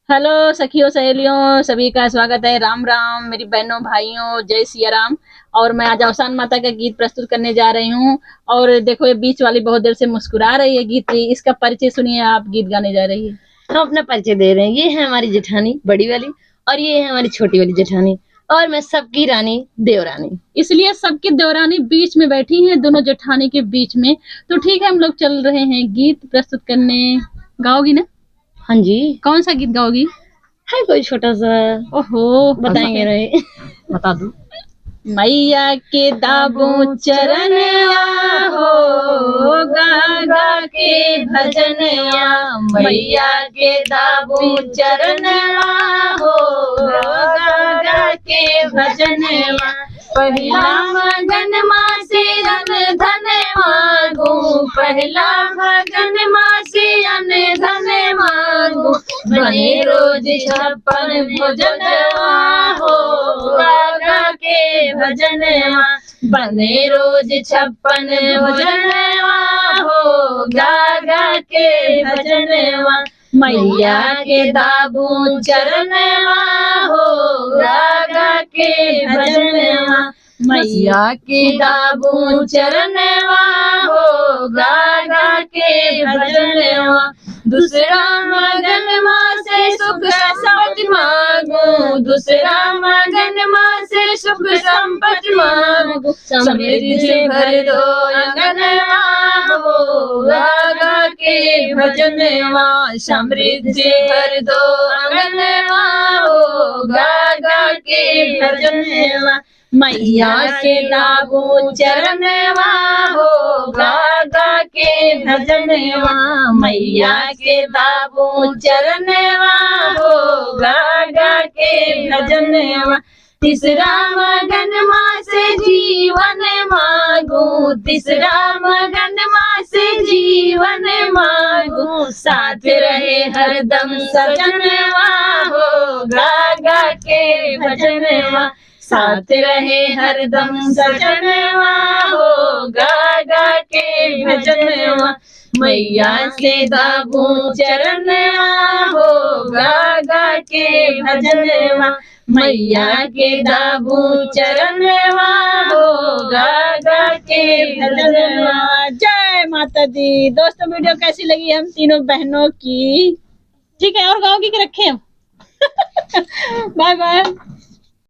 Hello सखियों सहेलियों, सभी का स्वागत है। राम राम मेरी बहनों भाइयों, जय सिया राम। और मैं आज अवसान माता का गीत प्रस्तुत करने जा रही हूँ। और देखो, ये बीच वाली बहुत देर से मुस्कुरा रही है गीत की। इसका परिचय सुनिए, आप गीत गाने जा रही है। हम अपना परिचय दे रहे हैं। ये है हमारी जेठानी बड़ी वाली और ये है हमारी छोटी वाली जेठानी और मैं सबकी रानी देवरानी। इसलिए सबकी देवरानी बीच में बैठी है, दोनों जेठानी के बीच में। तो ठीक है, हम लोग चल रहे हैं गीत प्रस्तुत करने। गाओगी ना? हाँ जी। कौन सा गीत गाओगी? है कोई छोटा सा। ओहो, बताएंगे रहे। बता दो। मैया के दाबू चरणवा हो, गा गा के भजनवा। मैया के दाबू चरणवा हो, गा गा के भजनवा। पहला मगन माँ से अन धन मांगू, पहला मगन माँ से अन धन मांगू। बने रोज 56 भोजनवा हो, गा गा के भजनवा। बने रोज 56 भोजनवा हो, गा गा के भजनवा। मैया के दाबू चरणवा हो, गा गा के भजनवा। मैया के दाबू चरणवा हो, गा गा के भजनवा। दूसरा मगन माँ से सुख संपत्ति मांगू, दूसरा मगन माँ से सुख संपत्ति मांगू। समृद्धि से भर दो अंगनवा हो, गा गा के भजनवा। समृद्धि से भर दो अंगनवा हो, गा गा के भजनवा। मैया के दाबू चरणवा हो, गा गा के भजनवा। मैया के दाबू चरणवा हो, गा गा के भजनवा। तीसरा मगन माँ से जीवन मांगू, तीसरा मगन माँ से जीवन मांगू। साथ रहे हरदम सजनवा हो, गा गा के भजनवा। साथ रहे हरदम सजनवा हो, गा गा के भजनवा। मैया से दाबू चरणवा हो, गा गा के भजनवा। मैया के दाबू चरणवा हो, गा गा के भजनवा। जय माता दी। दोस्तों, वीडियो कैसी लगी हम तीनों बहनों की? ठीक है, और गाओगी कि रखें? Bye bye.